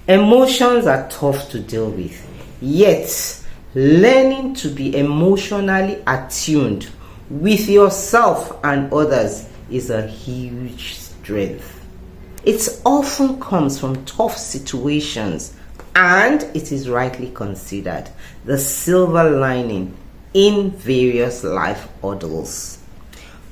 Emotions are tough to deal with, yet learning to be emotionally attuned with yourself and others is a huge strength. It often comes from tough situations, and it is rightly considered the silver lining in various life hurdles.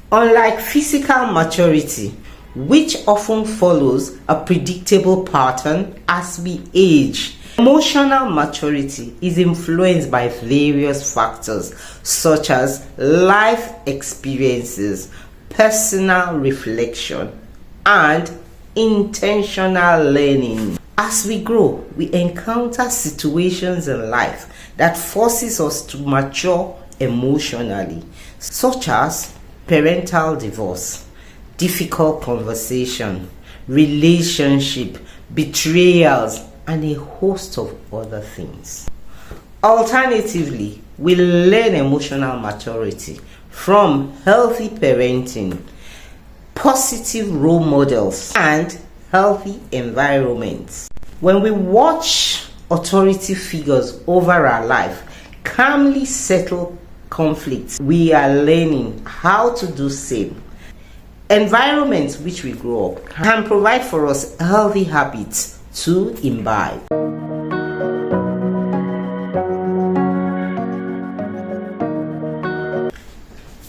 Unlike physical maturity, which often follows a predictable pattern as we age, emotional maturity is influenced by various factors such as life experiences, personal reflection, and intentional learning. As we grow, we encounter situations in life that forces us to mature emotionally, such as parental divorce, difficult conversation, relationship, betrayals, and a host of other things. Alternatively, we learn emotional maturity from healthy parenting, positive role models, and healthy environments. When we watch authority figures over our life calmly settle conflicts, we are learning how to do same. Environments which we grow up can provide for us healthy habits to imbibe.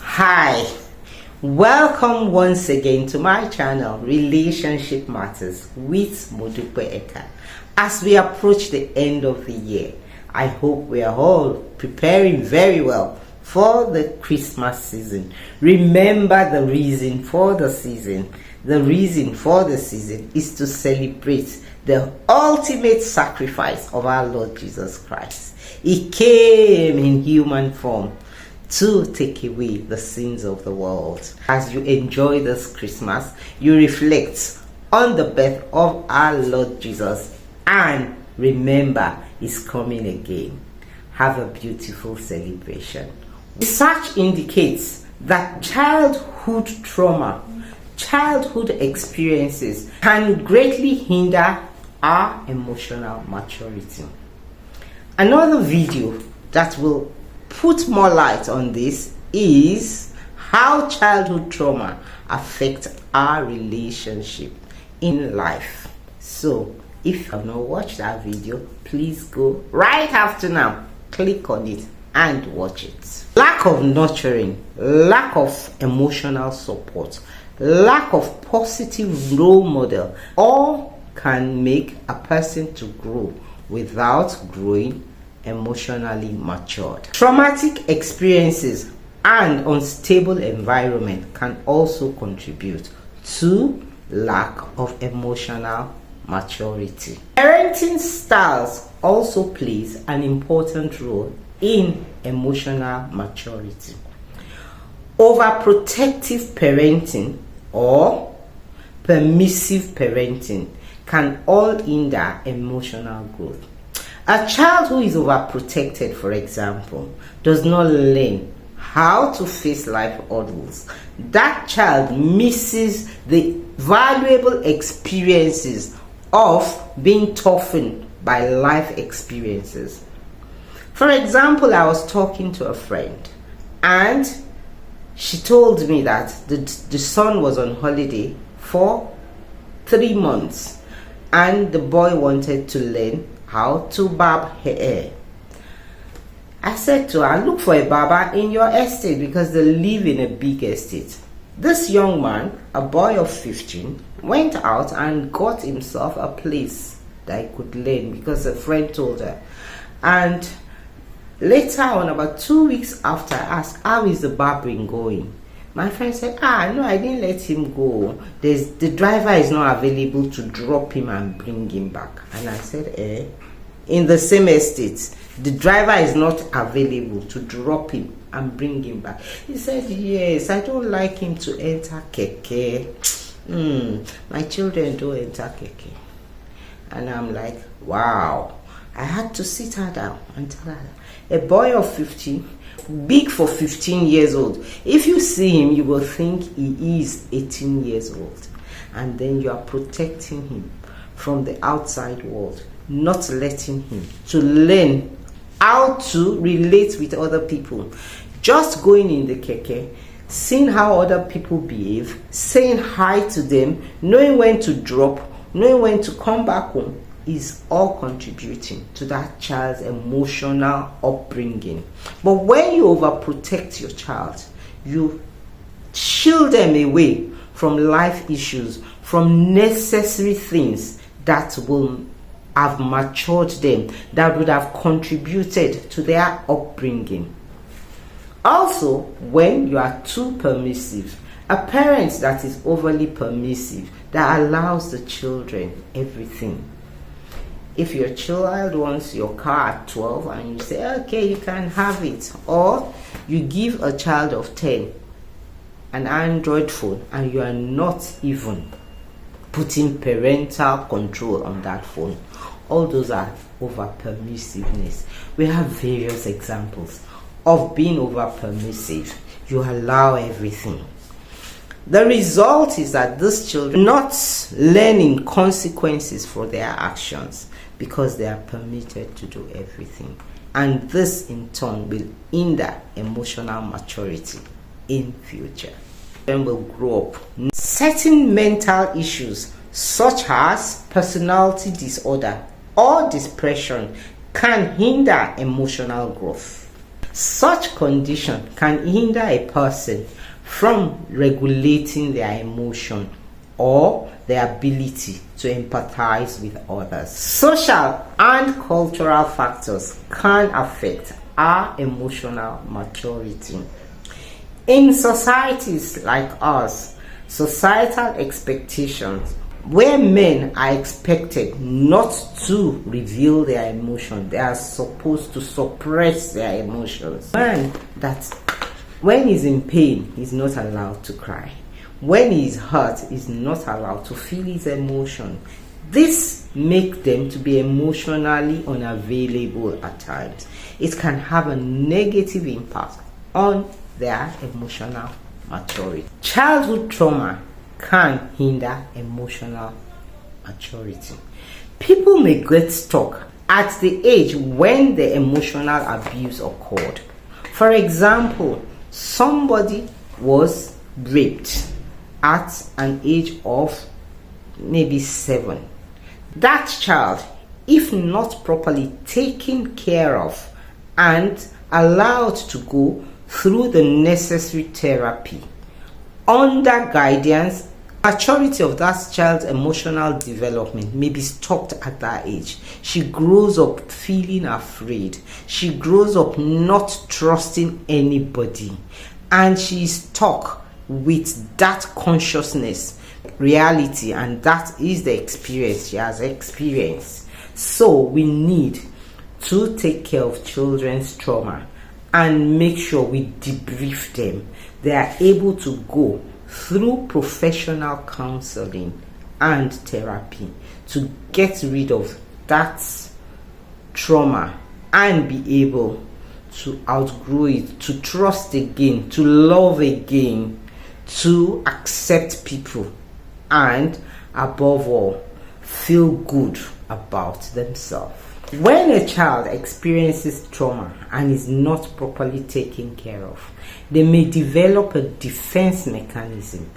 Hi, welcome once again to my channel Relationship Matters with Modupe Eka. As we approach the end of the year, I hope we are all preparing very well for the Christmas season. Remember the reason for the season. The reason for the season is to celebrate the ultimate sacrifice of our Lord Jesus Christ. He came in human form to take away the sins of the world. As you enjoy this Christmas, you reflect on the birth of our Lord Jesus and remember He's coming again. Have a beautiful celebration. Research indicates that childhood trauma, childhood experiences can greatly hinder our emotional maturity. Another video that will put more light on this is how childhood trauma affects our relationship in life. So if you have not watched that video, please go right after now, click on it and watch it. Lack of nurturing, lack of emotional support, lack of positive role model, all can make a person to grow without growing emotionally matured. Traumatic experiences and unstable environment can also contribute to lack of emotional maturity. Parenting styles also plays an important role in emotional maturity. Overprotective parenting or permissive parenting can all hinder emotional growth. A child who is overprotected, for example, does not learn how to face life hurdles. That child misses the valuable experiences of being toughened by life experiences. For example, I was talking to a friend and she told me that the son was on holiday for 3 months and the boy wanted to learn how to barb hair. I said to her, look for a barber in your estate because they live in a big estate. This young man, a boy of 15, went out and got himself a place that he could learn because a friend told her. And later on, about 2 weeks after, I asked, how is the barbering going? My friend said, no, I didn't let him go. The driver is not available to drop him and bring him back. And I said, in the same estate, the driver is not available to drop him and bring him back. He said, yes, I don't like him to enter keke. My children don't enter keke. And I'm like, wow. I had to sit her down and tell her, a boy of 15, big for 15 years old. If you see him, you will think he is 18 years old. And then you are protecting him from the outside world. not letting him to learn how to relate with other people. Just going in the keke, seeing how other people behave, saying hi to them, knowing when to drop, knowing when to come back home, is all contributing to that child's emotional upbringing. But when you overprotect your child, you shield them away from life issues, from necessary things that will have matured them, that would have contributed to their upbringing. Also, when you are too permissive, a parent that is overly permissive, that allows the children everything. If your child wants your car at 12 and you say, okay, you can have it, or you give a child of 10 an Android phone and you are not even putting parental control on that phone, all those are over permissiveness. We have various examples of being over permissive. You allow everything. The result is that these children not learning consequences for their actions because they are permitted to do everything. And this in turn will hinder emotional maturity in future. Then will grow up. Certain mental issues such as personality disorder or depression can hinder emotional growth. Such condition can hinder a person from regulating their emotion or their ability to empathize with others. Social and cultural factors can affect our emotional maturity. In societies like ours, societal expectations where men are expected not to reveal their emotion, they are supposed to suppress their emotions. Man that when he's in pain, he's not allowed to cry. When he's hurt, he's not allowed to feel his emotion. This makes them to be emotionally unavailable at times. It can have a negative impact on their emotional maturity. Childhood trauma can hinder emotional maturity. People may get stuck at the age when the emotional abuse occurred. For example, somebody was raped at an age of maybe 7. That child, if not properly taken care of and allowed to go through the necessary therapy under guidance, maturity of that child's emotional development may be stopped at that age. She grows up feeling afraid. She grows up not trusting anybody, and she is stuck with that consciousness, reality, and that is the experience she has experienced. So we need to take care of children's trauma and make sure we debrief them. They are able to go through professional counseling and therapy to get rid of that trauma and be able to outgrow it, to trust again, to love again, to accept people, and above all, feel good about themselves. When a child experiences trauma and is not properly taken care of, they may develop a defense mechanism.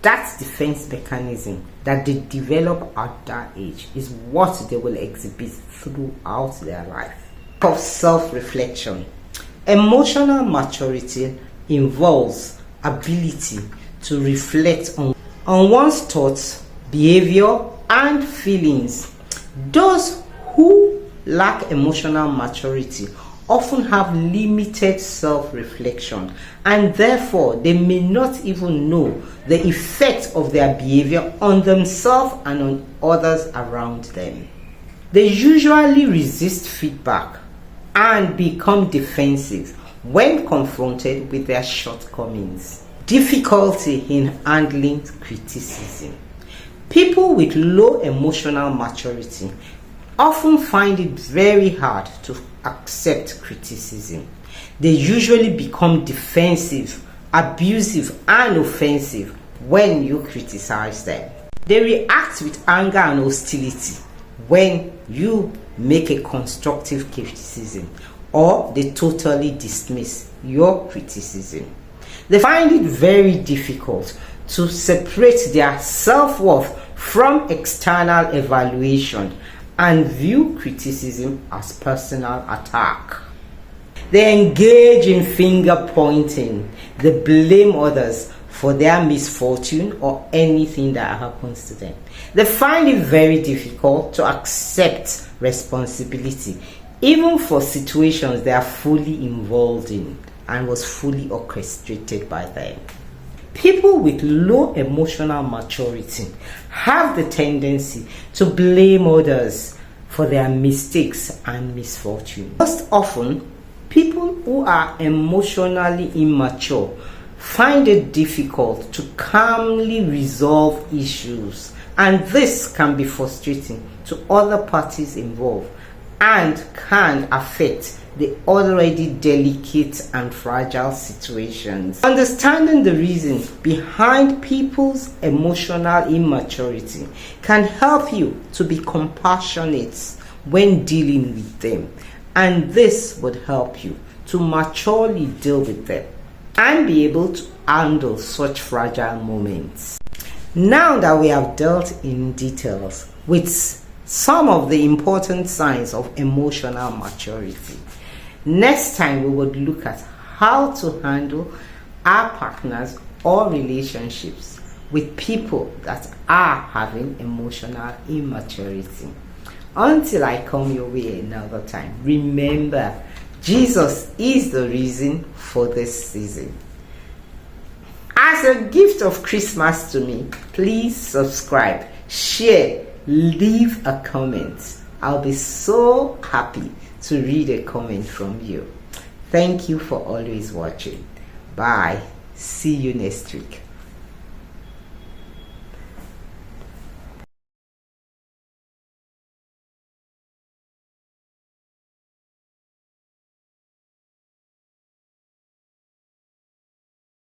That defense mechanism that they develop at that age is what they will exhibit throughout their life. Of self-reflection. Emotional maturity involves ability to reflect on one's thoughts, behavior, and feelings. Those who lack emotional maturity often have limited self-reflection, and therefore they may not even know the effect of their behavior on themselves and on others around them. They usually resist feedback and become defensive when confronted with their shortcomings. Difficulty in handling criticism. People with low emotional maturity often find it very hard to accept criticism. They usually become defensive, abusive, and offensive when you criticize them. They react with anger and hostility when you make a constructive criticism or they totally dismiss your criticism. They find it very difficult to separate their self-worth from external evaluation and view criticism as personal attack. They engage in finger pointing. They blame others for their misfortune or anything that happens to them. They find it very difficult to accept responsibility, even for situations they are fully involved in and was fully orchestrated by them. People with low emotional maturity have the tendency to blame others for their mistakes and misfortune. Most often, people who are emotionally immature find it difficult to calmly resolve issues, and this can be frustrating to other parties involved and can affect the already delicate and fragile situations. Understanding the reason behind people's emotional immaturity can help you to be compassionate when dealing with them, and this would help you to maturely deal with them and be able to handle such fragile moments. Now that we have dealt in details with some of the important signs of emotional maturity, next time we would look at how to handle our partners or relationships with people that are having emotional immaturity. Until I come your way another time, remember, Jesus is the reason for this season. As a gift of Christmas to me, please subscribe, share, leave a comment. I'll be so happy to read a comment from you. Thank you for always watching. Bye. See you next week.